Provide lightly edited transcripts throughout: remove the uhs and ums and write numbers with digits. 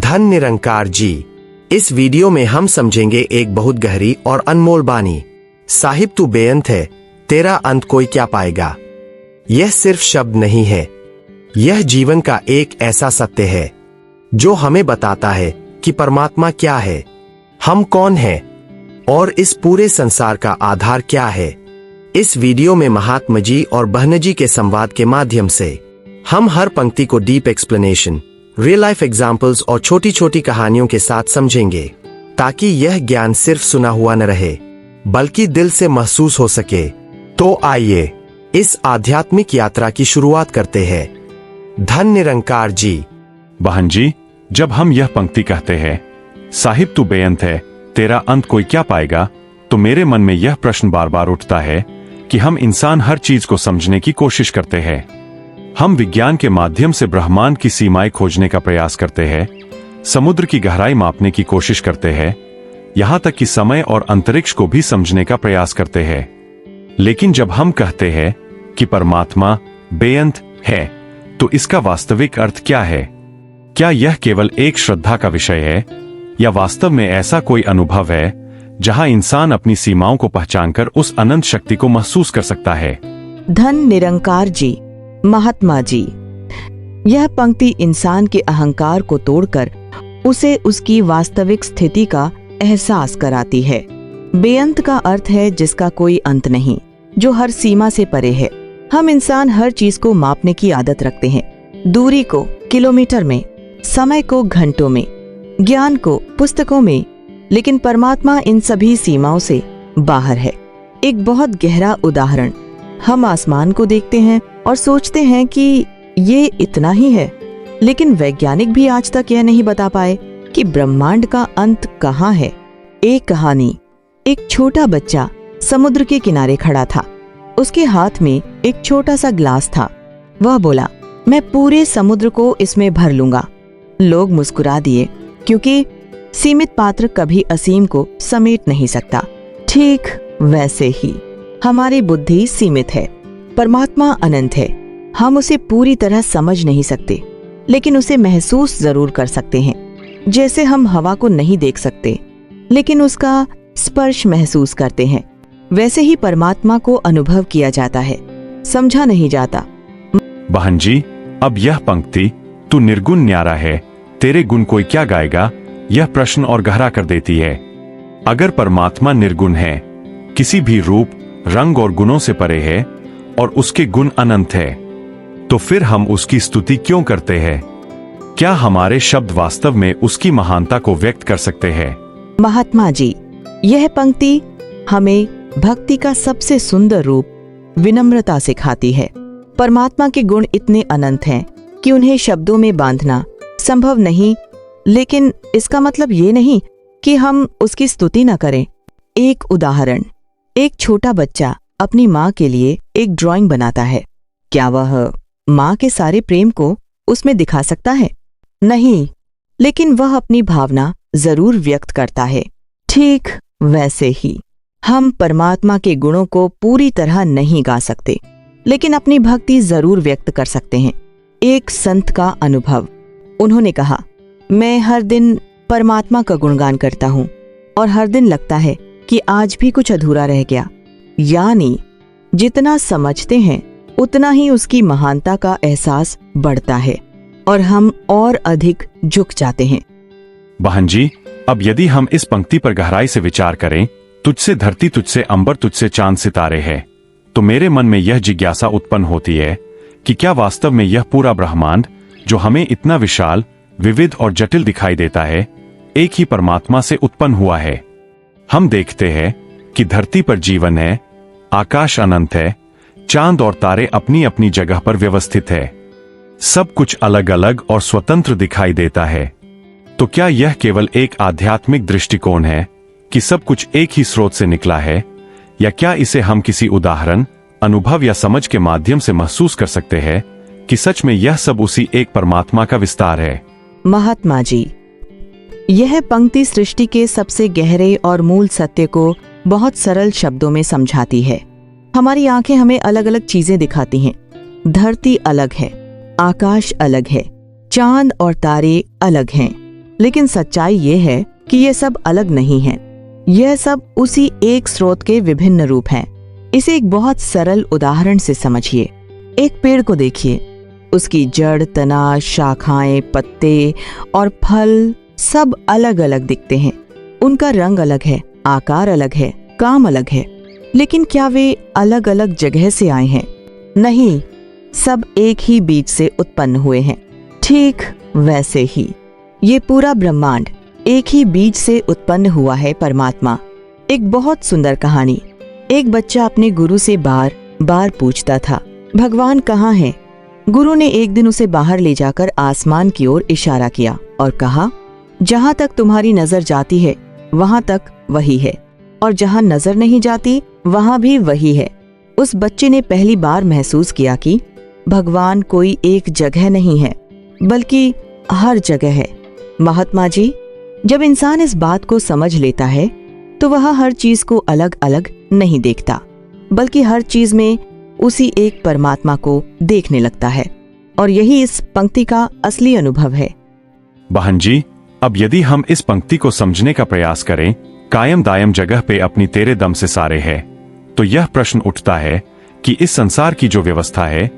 धन निरंकार जी। इस वीडियो में हम समझेंगे एक बहुत गहरी और अनमोल बानी। साहिब तू बेअंत है, तेरा अंत कोई क्या पाएगा। यह सिर्फ शब्द नहीं है, यह जीवन का एक ऐसा सत्य है जो हमें बताता है कि परमात्मा क्या है, हम कौन हैं और इस पूरे संसार का आधार क्या है। इस वीडियो में महात्मा जी और बहन जी के संवाद के माध्यम से हम हर पंक्ति को deep explanation, real life examples और छोटी छोटी कहानियों के साथ समझेंगे, ताकि यह ज्ञान सिर्फ सुना हुआ न रहे बल्कि दिल से महसूस हो सके। तो आइए इस आध्यात्मिक यात्रा की शुरुआत करते हैं। धन निरंकार जी। बहन जी, जब हम यह पंक्ति कहते हैं, साहिब तू बेअंत है, तेरा अंत कोई क्या पाएगा, तो मेरे मन में यह प्रश्न बार बार उठता है कि हम इंसान हर चीज को समझने की कोशिश करते हैं। हम विज्ञान के माध्यम से ब्रह्मांड की सीमाएं खोजने का प्रयास करते हैं, समुद्र की गहराई मापने की कोशिश करते हैं, यहां तक कि समय और अंतरिक्ष को भी समझने का प्रयास करते हैं। लेकिन जब हम कहते हैं कि परमात्मा बेअंत है, तो इसका वास्तविक अर्थ क्या है? क्या यह केवल एक श्रद्धा का विषय है, या वास्तव में ऐसा कोई अनुभव है जहां इंसान अपनी सीमाओं को पहचानकर उस अनंत शक्ति को महसूस कर सकता है? धन निरंकार जी, महात्मा जी, यह पंक्ति इंसान के अहंकार को तोड़कर उसे उसकी वास्तविक स्थिति का एहसास कराती है। बेअंत का अर्थ है जिसका कोई अंत नहीं, जो हर सीमा से परे है। हम इंसान हर चीज को मापने की आदत रखते हैं, दूरी को किलोमीटर में, समय को घंटों में, ज्ञान को पुस्तकों में, लेकिन परमात्मा इन सभी सीमाओं से बाहर है। एक बहुत गहरा उदाहरण, हम आसमान को देखते हैं और सोचते हैं कि ये इतना ही है, लेकिन वैज्ञानिक भी आज तक यह नहीं बता पाए कि ब्रह्मांड का अंत कहाँ है। एक कहानी, एक छोटा बच्चा समुद्र के किनारे खड़ा था। उसके हाथ में एक छोटा सा ग्लास था। वह बोला, मैं पूरे समुद्र को इसमें भर लूंगा। लोग मुस्कुरा दिए, क्योंकि सीमित पात्र कभी असीम को समेट नहीं सकता। ठीक वैसे ही हमारी बुद्धि सीमित है, परमात्मा अनंत है। हम उसे पूरी तरह समझ नहीं सकते, लेकिन उसे महसूस जरूर कर सकते हैं। जैसे हम हवा को नहीं देख सकते, लेकिन उसका स्पर्श महसूस करते हैं, वैसे ही परमात्मा को अनुभव किया जाता है, समझा नहीं जाता। बहन जी, अब यह पंक्ति, तू निर्गुण न्यारा है, तेरे गुण कोई क्या गाएगा, यह प्रश्न और गहरा कर देती है। अगर परमात्मा निर्गुण है, किसी भी रूप, रंग और गुणों से परे है, और उसके गुण अनंत है, तो फिर हम उसकी स्तुति क्यों करते हैं? क्या हमारे शब्द वास्तव में उसकी महानता को व्यक्त कर सकते हैं? महात्मा जी, यह पंक्ति हमें भक्ति का सबसे सुंदर रूप विनम्रता सिखाती है। परमात्मा के गुण इतने अनंत हैं कि उन्हें शब्दों में बांधना संभव नहीं, लेकिन इसका मतलब ये नहीं कि हम उसकी स्तुति न करें। एक उदाहरण, एक छोटा बच्चा अपनी माँ के लिए एक ड्राइंग बनाता है। क्या वह माँ के सारे प्रेम को उसमें दिखा सकता है? नहीं, लेकिन वह अपनी भावना जरूर व्यक्त करता है। ठीक वैसे ही हम परमात्मा के गुणों को पूरी तरह नहीं गा सकते, लेकिन अपनी भक्ति जरूर व्यक्त कर सकते हैं। एक संत का अनुभव, उन्होंने कहा, मैं हर दिन परमात्मा का गुणगान करता हूँ और हर दिन लगता है कि आज भी कुछ अधूरा रह गया। यानी जितना समझते हैं उतना ही उसकी महानता का एहसास बढ़ता है और हम और अधिक झुक जाते हैं। बहन जी, अब यदि हम इस पंक्ति पर गहराई से विचार करें, तुझसे धरती, तुझसे अंबर, तुझसे चांद सितारे हैं, तो मेरे मन में यह जिज्ञासा उत्पन्न होती है कि क्या वास्तव में यह पूरा ब्रह्मांड, जो हमें इतना विशाल, विविध और जटिल दिखाई देता है, एक ही परमात्मा से उत्पन्न हुआ है? हम देखते हैं कि धरती पर जीवन है, आकाश अनंत है, चांद और तारे अपनी अपनी जगह पर व्यवस्थित है, सब कुछ अलग अलग और स्वतंत्र दिखाई देता है। तो क्या यह केवल एक आध्यात्मिक दृष्टिकोण है कि सब कुछ एक ही स्रोत से निकला है, या क्या इसे हम किसी उदाहरण, अनुभव या समझ के माध्यम से महसूस कर सकते हैं कि सच में यह सब उसी एक परमात्मा का विस्तार है? महात्मा जी, यह पंक्ति सृष्टि के सबसे गहरे और मूल सत्य को बहुत सरल शब्दों में समझाती है। हमारी आंखें हमें अलग अलग चीजें दिखाती हैं। धरती अलग है, आकाश अलग है, चांद और तारे अलग हैं, लेकिन सच्चाई ये है कि ये सब अलग नहीं है। यह सब उसी एक स्रोत के विभिन्न रूप हैं। इसे एक बहुत सरल उदाहरण से समझिए। एक पेड़ को देखिए, उसकी जड़, तना, शाखाएं, पत्ते और फल सब अलग अलग दिखते हैं। उनका रंग अलग है, आकार अलग है, काम अलग है, लेकिन क्या वे अलग अलग जगह से आए हैं? नहीं, सब एक ही बीज से उत्पन्न हुए हैं। ठीक वैसे ही ये पूरा ब्रह्मांड एक ही बीज से उत्पन्न हुआ है, परमात्मा। एक बहुत सुंदर कहानी। एक बच्चा अपने गुरु से बार बार पूछता था, भगवान कहाँ हैं? गुरु ने एक दिन उसे बाहर ले जाकर आसमान की ओर इशारा किया और कहा, जहाँ तक तुम्हारी नजर जाती है वहां तक वही है, और जहाँ नजर नहीं जाती वहां भी वही है। उस बच्चे ने पहली बार महसूस किया कि भगवान कोई एक जगह नहीं है, बल्कि हर जगह है। महात्मा जी, जब इंसान इस बात को समझ लेता है तो वह हर चीज को अलग अलग नहीं देखता, बल्कि हर चीज में उसी एक परमात्मा को देखने लगता है। और यही इस पंक्ति का असली अनुभव है। बहन जी, अब यदि हम इस पंक्ति को समझने का प्रयास करें, कायम दायम जगह पे अपनी तेरे दम से सारे है, तो यह प्रश्न उठता है कि इस संसार की जो व्यवस्था है,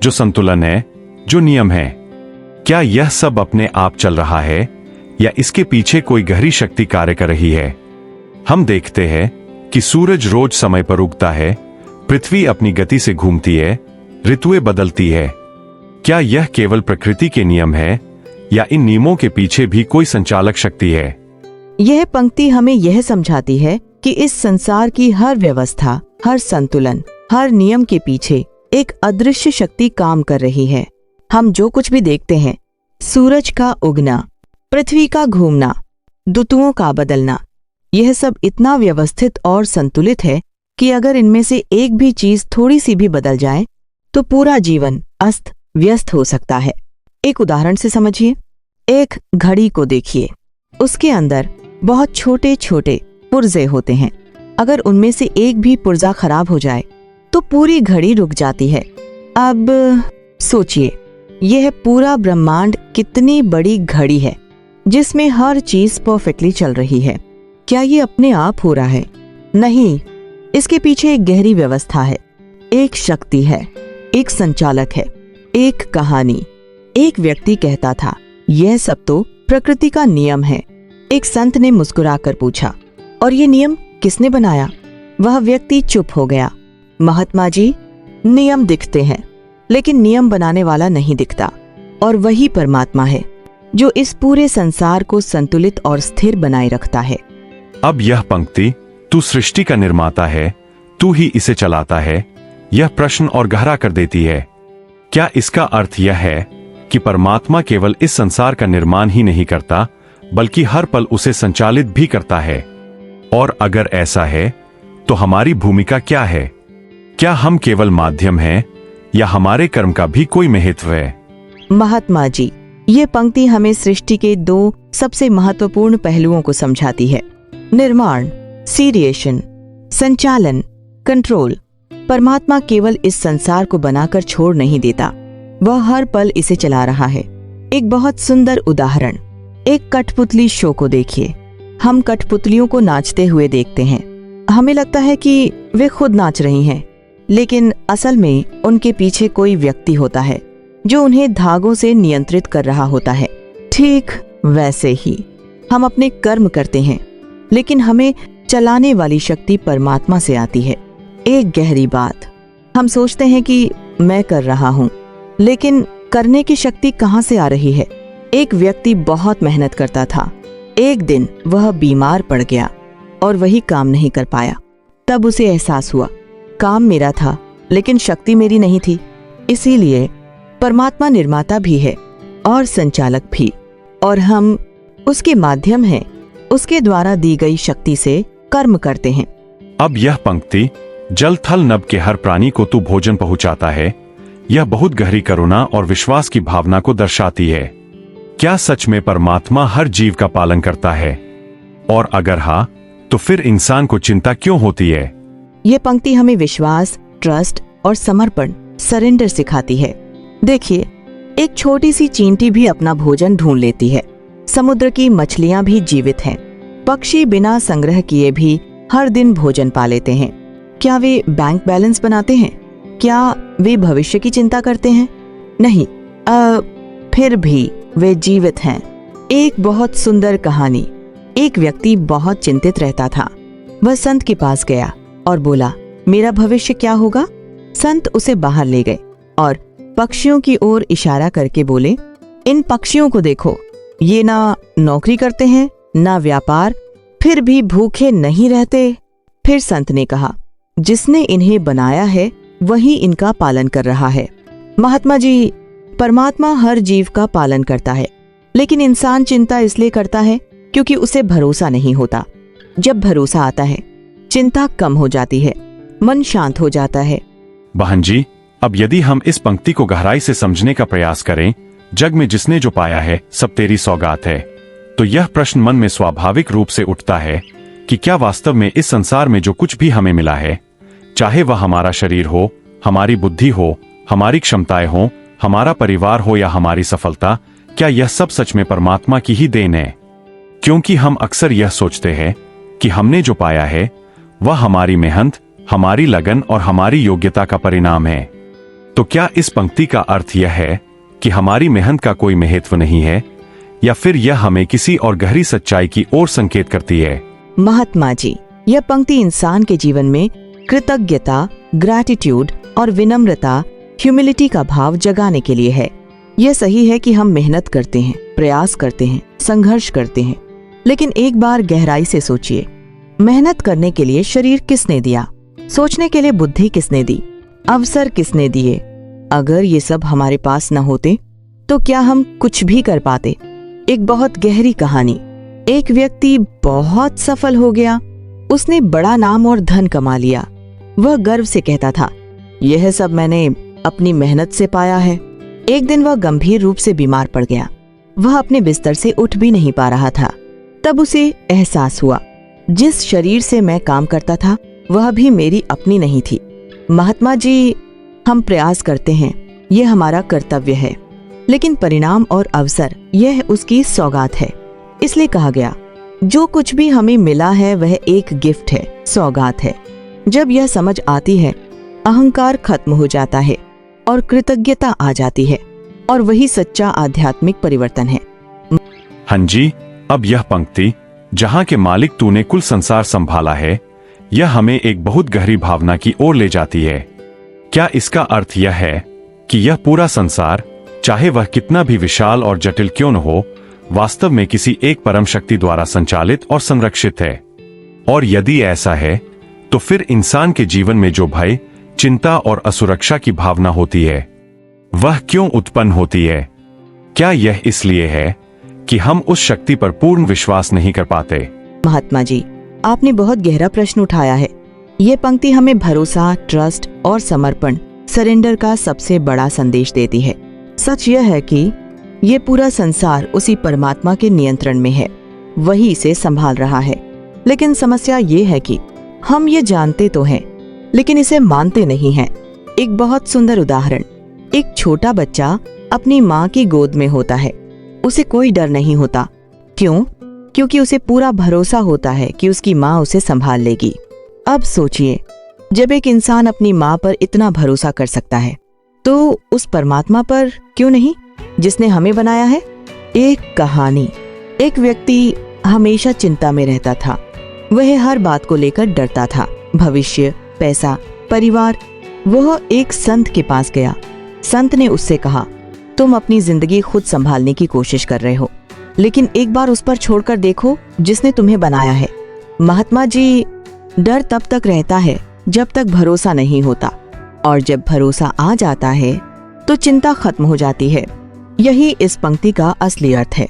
जो संतुलन है, जो नियम है, क्या यह सब अपने आप चल रहा है या इसके पीछे कोई गहरी शक्ति कार्य कर रही है? हम देखते हैं कि सूरज रोज समय पर उगता है, पृथ्वी अपनी गति से घूमती है, ऋतुएं बदलती है। क्या यह केवल प्रकृति के नियम है या इन नियमों के पीछे भी कोई संचालक शक्ति है? यह पंक्ति हमें यह समझाती है कि इस संसार की हर व्यवस्था, हर संतुलन, हर नियम के पीछे एक अदृश्य शक्ति काम कर रही है। हम जो कुछ भी देखते हैं, सूरज का उगना, पृथ्वी का घूमना, ऋतुओं का बदलना, यह सब इतना व्यवस्थित और संतुलित है कि अगर इनमें से एक भी चीज थोड़ी सी भी बदल जाए तो पूरा जीवन अस्त व्यस्त हो सकता है। एक उदाहरण से समझिए। एक घड़ी को देखिए, उसके अंदर बहुत छोटे छोटे पुर्जे होते हैं। अगर उनमें से एक भी पुर्जा खराब हो जाए तो पूरी घड़ी रुक जाती है। अब सोचिए, यह पूरा ब्रह्मांड कितनी बड़ी घड़ी है जिसमें हर चीज परफेक्टली चल रही है। क्या ये अपने आप हो रहा है? नहीं, इसके पीछे एक गहरी व्यवस्था है, एक शक्ति है, एक संचालक है, एक कहानी। एक व्यक्ति कहता था, यह सब तो प्रकृति का नियम है। एक संत ने मुस्कुराकर पूछा, और ये नियम किसने बनाया? वह व्यक्ति चुप हो गया। महात्मा जी, नियम दिखते हैं, लेकिन नियम बनाने वाला नहीं दिखता, और वही परमात्मा है जो इस पूरे संसार को संतुलित और स्थिर बनाए रखता है। अब यह पंक्ति, तू सृष्टि का निर्माता है, तू ही इसे चलाता है, यह प्रश्न और गहरा कर देती है। क्या इसका अर्थ यह है कि परमात्मा केवल इस संसार का निर्माण ही नहीं करता, बल्कि हर पल उसे संचालित भी करता है? और अगर ऐसा है तो हमारी भूमिका क्या है? क्या हम केवल माध्यम हैं या हमारे कर्म का भी कोई महत्व है? महात्मा जी, ये पंक्ति हमें सृष्टि के दो सबसे महत्वपूर्ण पहलुओं को समझाती है। निर्माण, सीरिएशन, संचालन, कंट्रोल। परमात्मा केवल इस संसार को बनाकर छोड़ नहीं देता, वह हर पल इसे चला रहा है। एक बहुत सुंदर उदाहरण, एक कठपुतली शो को देखिए। हम कठपुतलियों को नाचते हुए देखते हैं। हमें लगता है कि वे खुद नाच रही हैं, लेकिन असल में उनके पीछे कोई व्यक्ति होता है जो उन्हें धागों से नियंत्रित कर रहा होता है। ठीक वैसे ही हम अपने कर्म करते हैं, लेकिन हमें चलाने वाली शक्ति परमात्मा से आती है। एक गहरी बात, हम सोचते हैं कि मैं कर रहा हूँ, लेकिन करने की शक्ति कहाँ से आ रही है? एक व्यक्ति बहुत मेहनत करता था। एक दिन वह बीमार पड़ गया और वही काम नहीं कर पाया। तब उसे एहसास हुआ, काम मेरा था लेकिन शक्ति मेरी नहीं थी। इसीलिए परमात्मा निर्माता भी है और संचालक भी, और हम उसके माध्यम हैं। उसके द्वारा दी गई शक्ति से कर्म करते हैं। अब यह पंक्ति, जल थल नभ के हर प्राणी को तू भोजन पहुंचाता है, यह बहुत गहरी करुणा और विश्वास की भावना को दर्शाती है। क्या सच में परमात्मा हर जीव का पालन करता है? और अगर हाँ, तो फिर इंसान को चिंता क्यों होती है? ये पंक्ति हमें विश्वास, ट्रस्ट और समर्पण, सरेंडर सिखाती है। देखिए, एक छोटी सी चींटी भी अपना भोजन ढूंढ लेती है। समुद्र की मछलियां भी जीवित हैं। पक्षी बिना संग्रह किए भी हर दिन भोजन पा लेते हैं। क्या वे बैंक बैलेंस बनाते हैं? क्या वे भविष्य की चिंता करते हैं? नहीं, फिर भी वे जीवित हैं। एक बहुत सुंदर कहानी। एक व्यक्ति बहुत चिंतित रहता था। वह संत के पास गया और बोला, मेरा भविष्य क्या होगा? संत उसे बाहर ले गए और पक्षियों की ओर इशारा करके बोले, इन पक्षियों को देखो, ये ना नौकरी करते हैं ना व्यापार, फिर भी भूखे नहीं रहते। फिर संत ने कहा, जिसने इन्हें बनाया है वही इनका पालन कर रहा है। महात्मा जी, परमात्मा हर जीव का पालन करता है, लेकिन इंसान चिंता इसलिए करता है क्योंकि उसे भरोसा नहीं होता। जब भरोसा आता है, चिंता कम हो जाती है, मन शांत हो जाता है। बहन जी, अब यदि हम इस पंक्ति को गहराई से समझने का प्रयास करें, जग में जिसने जो पाया है सब तेरी सौगात है, तो यह प्रश्न मन में स्वाभाविक रूप से उठता है कि क्या वास्तव में इस संसार में जो कुछ भी हमें मिला है, चाहे वह हमारा शरीर हो, हमारी बुद्धि हो, हमारी क्षमताएं हो, हमारा परिवार हो या हमारी सफलता, क्या यह सब सच में परमात्मा की ही देन है? क्योंकि हम अक्सर यह सोचते हैं कि हमने जो पाया है वह हमारी मेहनत, हमारी लगन और हमारी योग्यता का परिणाम है। तो क्या इस पंक्ति का अर्थ यह है कि हमारी मेहनत का कोई महत्व नहीं है, या फिर यह हमें किसी और गहरी सच्चाई की ओर संकेत करती है? महात्मा जी, यह पंक्ति इंसान के जीवन में कृतज्ञता, ग्रैटिट्यूड और विनम्रता, ह्यूमिलिटी का भाव जगाने के लिए है। यह सही है कि हम मेहनत करते हैं, प्रयास करते हैं, संघर्ष करते हैं, लेकिन एक बार गहराई से सोचिए, मेहनत करने के लिए शरीर किसने दिया? सोचने के लिए बुद्धि किसने दी? अवसर किसने दिए? अगर ये सब हमारे पास न होते तो क्या हम कुछ भी कर पाते? एक बहुत गहरी कहानी। एक व्यक्ति बहुत सफल हो गया। उसने बड़ा नाम और धन कमा लिया। वह गर्व से कहता था, यह सब मैंने अपनी मेहनत से पाया है। एक दिन वह गंभीर रूप से बीमार पड़ गया। वह अपने बिस्तर से उठ भी नहीं पा रहा था। तब उसे एहसास हुआ, जिस शरीर से मैं काम करता था वह भी मेरी अपनी नहीं थी। महात्मा जी, हम प्रयास करते हैं, यह हमारा कर्तव्य है, लेकिन परिणाम और अवसर यह उसकी सौगात है। इसलिए कहा गया, जो कुछ भी हमें मिला है वह एक गिफ्ट है, सौगात है। जब यह समझ आती है, अहंकार खत्म हो जाता है और कृतज्ञता आ जाती है, और वही सच्चा आध्यात्मिक परिवर्तन है। हाँ जी, अब यह पंक्ति, जहाँ के मालिक तूने कुल संसार संभाला है, यह हमें एक बहुत गहरी भावना की ओर ले जाती है। क्या इसका अर्थ यह है कि यह पूरा संसार, चाहे वह कितना भी विशाल और जटिल क्यों न हो, वास्तव में किसी एक परम शक्ति द्वारा संचालित और संरक्षित है? और यदि ऐसा है, तो फिर इंसान के जीवन में जो भय, चिंता और असुरक्षा की भावना होती है, वह क्यों उत्पन्न होती है? क्या यह इसलिए है कि हम उस शक्ति पर पूर्ण विश्वास नहीं कर पाते? महात्मा जी, आपने बहुत गहरा प्रश्न उठाया है। ये पंक्ति हमें भरोसा, ट्रस्ट और समर्पण, सरेंडर का सबसे बड़ा संदेश देती है। सच यह है कि ये पूरा संसार उसी परमात्मा के नियंत्रण में है, वही इसे संभाल रहा है। लेकिन समस्या ये है कि हम ये जानते तो हैं, लेकिन इसे मानते नहीं हैं। एक बहुत सुंदर उदाहरण, एक छोटा बच्चा अपनी माँ की गोद में होता है। उसे कोई डर नहीं होता। क्यों? क्योंकि उसे पूरा भरोसा होता है कि उसकी माँ उसे संभाल लेगी। अब सोचिए, जब एक इंसान अपनी माँ पर इतना भरोसा कर सकता है, तो उस परमात्मा पर क्यों नहीं, जिसने हमें बनाया है? एक कहानी। एक व्यक्ति हमेशा चिंता में रहता था। वह हर बात को लेकर डरता था, भविष्य, पैसा, परिवार। वह एक संत के पास गया। संत ने उससे कहा, तुम अपनी जिंदगी खुद संभालने की कोशिश कर रहे हो, लेकिन एक बार उस पर छोड़कर देखो जिसने तुम्हें बनाया है। महात्मा जी, डर तब तक रहता है जब तक भरोसा नहीं होता, और जब भरोसा आ जाता है तो चिंता खत्म हो जाती है। यही इस पंक्ति का असली अर्थ है।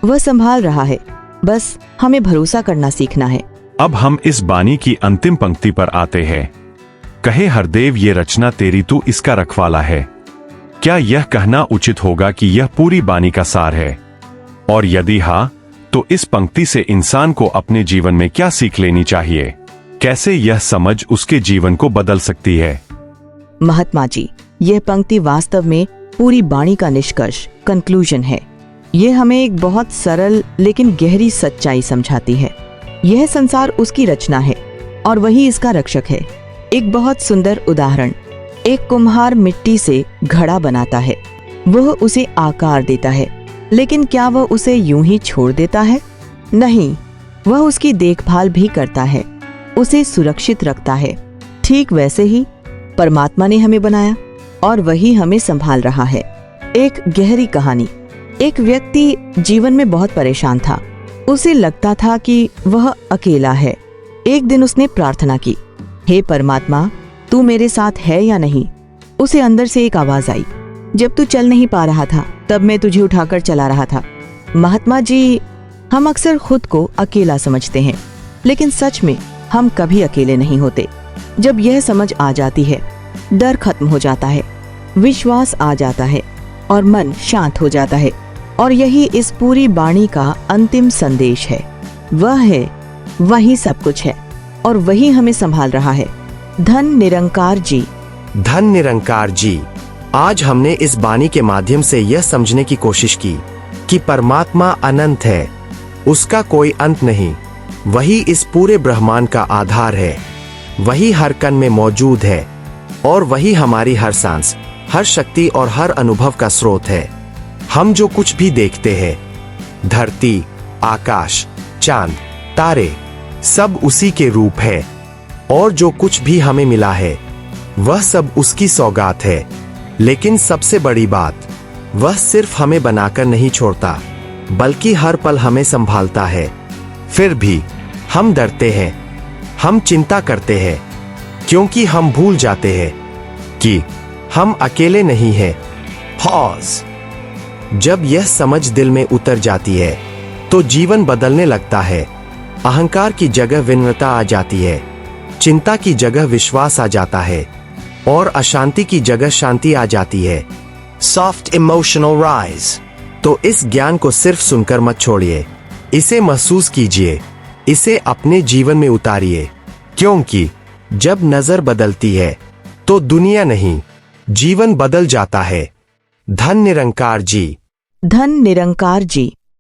वह संभाल रहा है, बस हमें भरोसा करना सीखना है। अब हम इस बानी की अंतिम पंक्ति पर आते हैं। कहे हरदेव ये रचना तेरी, तू इसका रखवाला है। क्या यह कहना उचित होगा कि यह पूरी बानी का सार है? और यदि हाँ, तो इस पंक्ति से इंसान को अपने जीवन में क्या सीख लेनी चाहिए? कैसे यह समझ उसके जीवन को बदल सकती है? महात्मा जी, यह पंक्ति वास्तव में पूरी बाणी का निष्कर्ष, कंक्लूजन है। ये हमें एक बहुत सरल लेकिन गहरी सच्चाई समझाती है। यह संसार उसकी रचना है और वही इसका रक्षक है। एक बहुत सुंदर उदाहरण, एक कुम्हार मिट्टी से घड़ा बनाता है, वह उसे आकार देता है, लेकिन क्या वह उसे यूं ही छोड़ देता है? नहीं, वह उसकी देखभाल भी करता है, उसे सुरक्षित रखता है। ठीक वैसे ही परमात्मा ने हमें बनाया और वही हमें संभाल रहा है। एक गहरी कहानी। एक व्यक्ति जीवन में बहुत परेशान था। उसे लगता था कि वह अकेला है। एक दिन उसने प्रार्थना की, हे परमात्मा, तू मेरे साथ है या नहीं? उसे अंदर से एक आवाज आई, जब तू चल नहीं पा रहा था तब मैं तुझे उठाकर चला रहा था। महात्मा जी, हम अक्सर खुद को अकेला समझते हैं, लेकिन सच में हम कभी अकेले नहीं होते। जब यह समझ आ जाती है, डर खत्म हो जाता है, विश्वास आ जाता है और मन शांत हो जाता है। और यही इस पूरी वाणी का अंतिम संदेश है। वह है, वही सब कुछ है और वही हमें संभाल रहा है। धन निरंकार जी। धन निरंकार जी। आज हमने इस वाणी के माध्यम से यह समझने की कोशिश की कि परमात्मा अनंत है, उसका कोई अंत नहीं। वही इस पूरे ब्रह्मांड का आधार है, वही हर कण में मौजूद है और वही हमारी हर सांस, हर शक्ति और हर अनुभव का स्रोत है। हम जो कुछ भी देखते हैं, धरती, आकाश, चांद, तारे, सब उसी के रूप है। और जो कुछ भी हमें मिला है वह सब उसकी सौगात है। लेकिन सबसे बड़ी बात, वह सिर्फ हमें बनाकर नहीं छोड़ता, बल्कि हर पल हमें संभालता है। फिर भी हम डरते हैं, हम चिंता करते हैं, क्योंकि हम भूल जाते हैं कि हम अकेले नहीं हैं। पॉज। जब यह समझ दिल में उतर जाती है तो जीवन बदलने लगता है। अहंकार की जगह विनम्रता आ जाती है, चिंता की जगह विश्वास आ जाता है और अशांति की जगह शांति आ जाती है। Soft emotional rise. तो इस ज्ञान को सिर्फ सुनकर मत छोड़िए, इसे महसूस कीजिए, इसे अपने जीवन में उतारिए, क्योंकि जब नजर बदलती है तो दुनिया नहीं, जीवन बदल जाता है। धन निरंकार जी। धन निरंकार जी।